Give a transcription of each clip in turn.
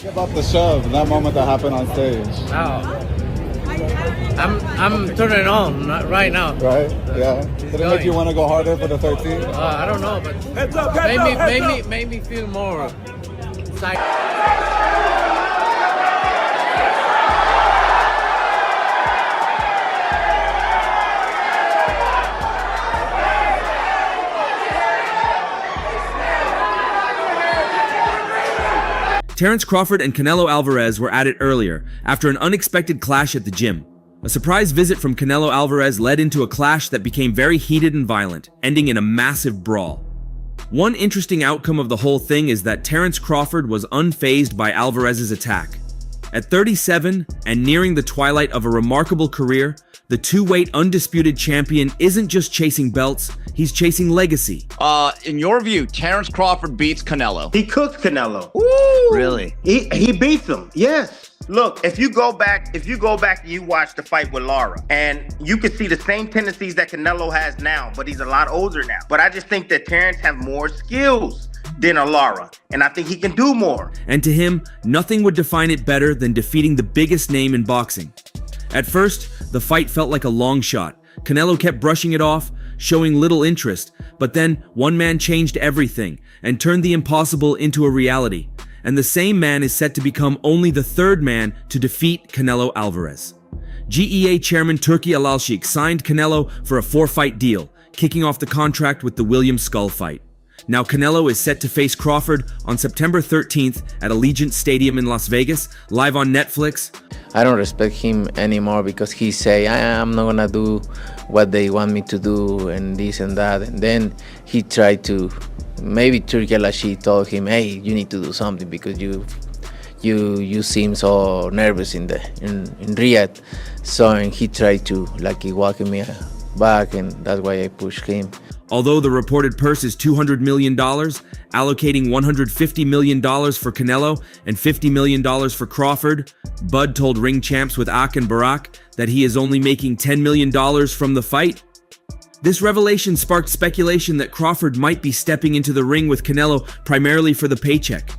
About the shove, that moment that happened on stage. Oh. I'm turning on right now. Right? Yeah. Did it make you want to go harder for the 13? I don't know, but made me feel more psyched. Terence Crawford and Canelo Alvarez were at it earlier, after an unexpected clash at the gym. A surprise visit from Canelo Alvarez led into a clash that became very heated and violent, ending in a massive brawl. One interesting outcome of the whole thing is that Terence Crawford was unfazed by Alvarez's attack. At 37 and nearing the twilight of a remarkable career, the two-weight undisputed champion isn't just chasing belts, he's chasing legacy. In your view, Terence Crawford beats Canelo. He cooked Canelo. Ooh. Really? He beats him. Yes. Look, if you go back and you watch the fight with Lara, and you can see the same tendencies that Canelo has now, but he's a lot older now. But I just think that Terence has more skills than a Lara, and I think he can do more. And to him, nothing would define it better than defeating the biggest name in boxing. At first, the fight felt like a long shot. Canelo kept brushing it off, showing little interest, but then one man changed everything and turned the impossible into a reality. And the same man is set to become only the third man to defeat Canelo Alvarez. GEA chairman Turki Alalshik signed Canelo for a 4-fight deal, kicking off the contract with the William Skull fight. Now Canelo is set to face Crawford on September 13th at Allegiant Stadium in Las Vegas, live on Netflix. I don't respect him anymore because he say, I'm not gonna do what they want me to do and this and that. And then he tried to, maybe Turki Alalshik told him, hey, you need to do something because you seem so nervous in Riyadh. So and he tried to walk me back, and that's why I pushed him. Although the reported purse is $200 million, allocating $150 million for Canelo and $50 million for Crawford, Bud told ring champs with Ak and Barak that he is only making $10 million from the fight. This revelation sparked speculation that Crawford might be stepping into the ring with Canelo primarily for the paycheck.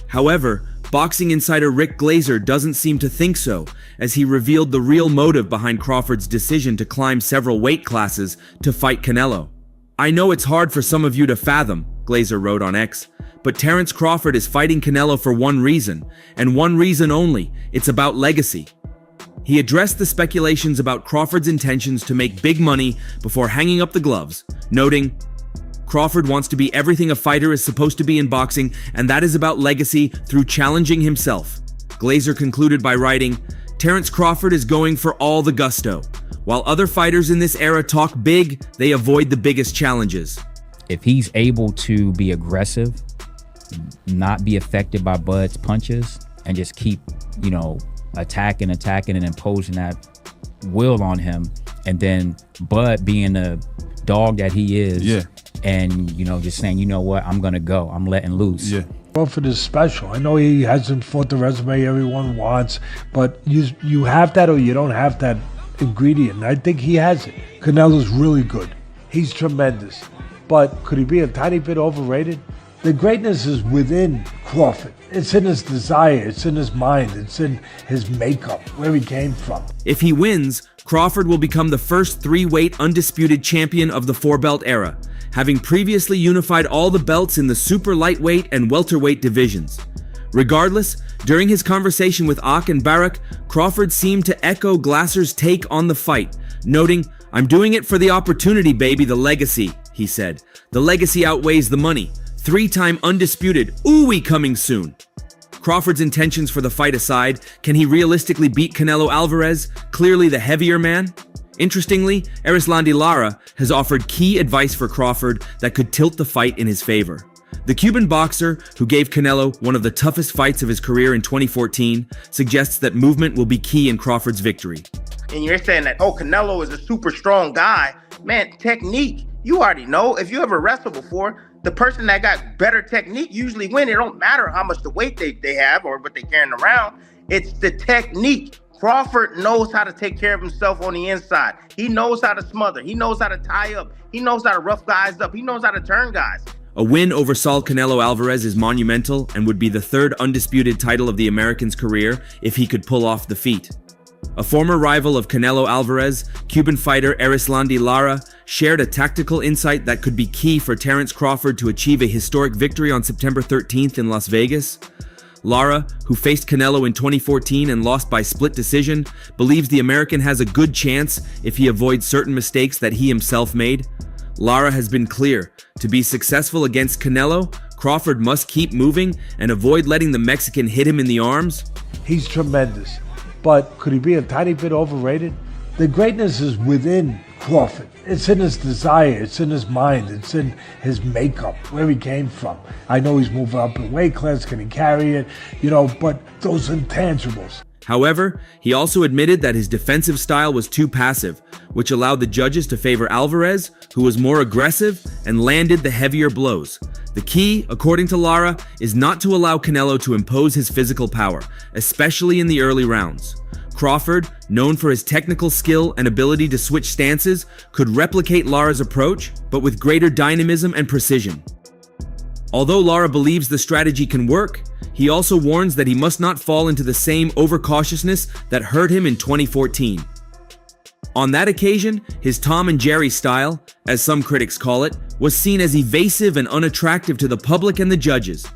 However, boxing insider Rick Glazer doesn't seem to think so, as he revealed the real motive behind Crawford's decision to climb several weight classes to fight Canelo. I know it's hard for some of you to fathom, Glazer wrote on X, but Terence Crawford is fighting Canelo for one reason, and one reason only. It's about legacy. He addressed the speculations about Crawford's intentions to make big money before hanging up the gloves, noting, Crawford wants to be everything a fighter is supposed to be in boxing, and that is about legacy through challenging himself. Glazer concluded by writing, Terence Crawford is going for all the gusto. While other fighters in this era talk big, they avoid the biggest challenges. If he's able to be aggressive, not be affected by Bud's punches, and just keep, attacking and imposing that will on him, and then Bud being the dog that he is, and just saying, you know what, I'm gonna go, I'm letting loose. Crawford is special. I know he hasn't fought the resume everyone wants, but you have that or you don't have that ingredient. I think he has it. Canelo's really good. He's tremendous. But could he be a tiny bit overrated? The greatness is within Crawford. It's in his desire, it's in his mind, it's in his makeup, where he came from. If he wins, Crawford will become the first 3-weight undisputed champion of the 4-belt era, having previously unified all the belts in the super lightweight and welterweight divisions. Regardless, during his conversation with Ak and Barak, Crawford seemed to echo Glaser's take on the fight, noting, I'm doing it for the opportunity, baby, the legacy, he said. The legacy outweighs the money. 3-time undisputed, ooh-wee coming soon. Crawford's intentions for the fight aside, can he realistically beat Canelo Alvarez, clearly the heavier man? Interestingly, Erislandy Lara has offered key advice for Crawford that could tilt the fight in his favor. The Cuban boxer, who gave Canelo one of the toughest fights of his career in 2014, suggests that movement will be key in Crawford's victory. And you're saying that, Canelo is a super strong guy. Man, technique, you already know. If you ever wrestled before, the person that got better technique usually win. It don't matter how much the weight they have or what they're carrying around. It's the technique. Crawford knows how to take care of himself on the inside. He knows how to smother. He knows how to tie up. He knows how to rough guys up. He knows how to turn guys. A win over Saul Canelo Alvarez is monumental and would be the third undisputed title of the American's career if he could pull off the feat. A former rival of Canelo Alvarez, Cuban fighter Erislandy Lara, shared a tactical insight that could be key for Terence Crawford to achieve a historic victory on September 13th in Las Vegas. Lara, who faced Canelo in 2014 and lost by split decision, believes the American has a good chance if he avoids certain mistakes that he himself made. Lara has been clear, to be successful against Canelo, Crawford must keep moving and avoid letting the Mexican hit him in the arms. He's tremendous, but could he be a tiny bit overrated? The greatness is within Crawford. It's in his desire, it's in his mind, it's in his makeup, where he came from. I know he's moving up in weight class, can he carry it? But those intangibles. However, he also admitted that his defensive style was too passive, which allowed the judges to favor Alvarez, who was more aggressive and landed the heavier blows. The key, according to Lara, is not to allow Canelo to impose his physical power, especially in the early rounds. Crawford, known for his technical skill and ability to switch stances, could replicate Lara's approach, but with greater dynamism and precision. Although Lara believes the strategy can work, he also warns that he must not fall into the same overcautiousness that hurt him in 2014. On that occasion, his Tom and Jerry style, as some critics call it, was seen as evasive and unattractive to the public and the judges.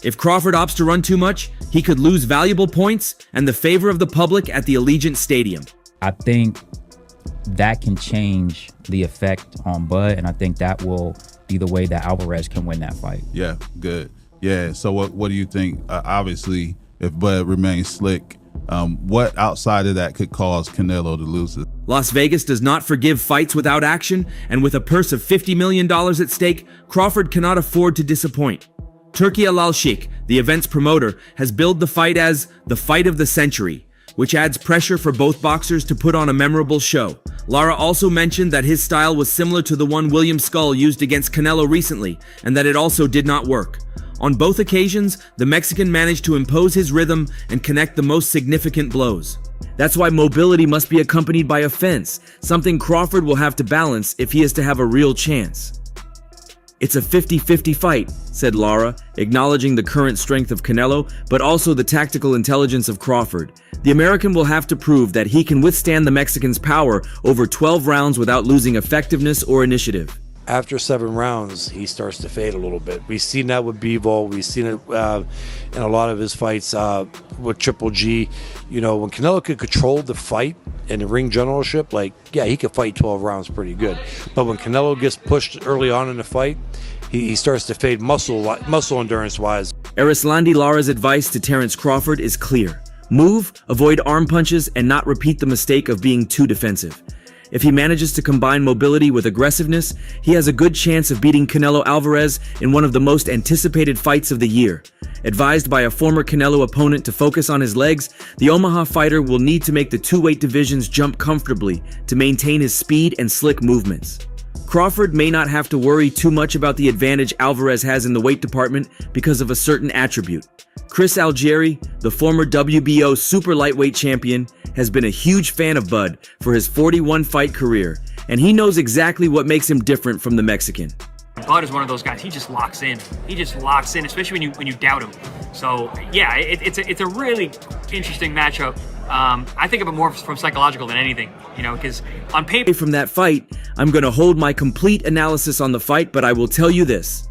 If Crawford opts to run too much, he could lose valuable points and the favor of the public at the Allegiant Stadium. I think that can change the effect on Bud, and I think that will be the way that Alvarez can win that fight. Yeah, good. Yeah, so what do you think? Obviously, if Bud remains slick, what outside of that could cause Canelo to lose it? Las Vegas does not forgive fights without action, and with a purse of $50 million at stake, Crawford cannot afford to disappoint. Turki Al-Sheikh, the event's promoter, has billed the fight as the fight of the century, which adds pressure for both boxers to put on a memorable show. Lara also mentioned that his style was similar to the one William Skull used against Canelo recently, and that it also did not work. On both occasions, the Mexican managed to impose his rhythm and connect the most significant blows. That's why mobility must be accompanied by offense, something Crawford will have to balance if he is to have a real chance. It's a 50-50 fight, said Lara, acknowledging the current strength of Canelo, but also the tactical intelligence of Crawford. The American will have to prove that he can withstand the Mexican's power over 12 rounds without losing effectiveness or initiative. After 7 rounds, he starts to fade a little bit. We've seen that with Bivol. We've seen it in a lot of his fights with Triple G. When Canelo could control the fight and the ring generalship, he could fight 12 rounds pretty good. But when Canelo gets pushed early on in the fight, he starts to fade muscle endurance-wise. Erislandy Lara's advice to Terence Crawford is clear. Move, avoid arm punches, and not repeat the mistake of being too defensive. If he manages to combine mobility with aggressiveness, he has a good chance of beating Canelo Alvarez in one of the most anticipated fights of the year. Advised by a former Canelo opponent to focus on his legs, the Omaha fighter will need to make the two weight divisions jump comfortably to maintain his speed and slick movements. Crawford may not have to worry too much about the advantage Alvarez has in the weight department because of a certain attribute. Chris Algieri, the former WBO super lightweight champion, has been a huge fan of Bud for his 41-fight career, and he knows exactly what makes him different from the Mexican. Bud is one of those guys. He just locks in. Especially when you doubt him. So yeah, it's a really interesting matchup. I think of it more from psychological than anything, because on paper. From that fight, I'm going to hold my complete analysis on the fight, but I will tell you this.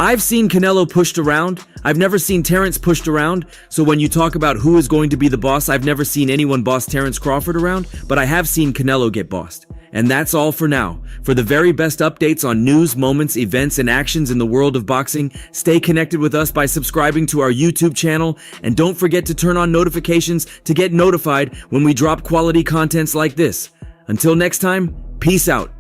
I've seen Canelo pushed around. I've never seen Terence pushed around. So when you talk about who is going to be the boss, I've never seen anyone boss Terence Crawford around, but I have seen Canelo get bossed. And that's all for now. For the very best updates on news, moments, events, and actions in the world of boxing, stay connected with us by subscribing to our YouTube channel, and don't forget to turn on notifications to get notified when we drop quality contents like this. Until next time, peace out.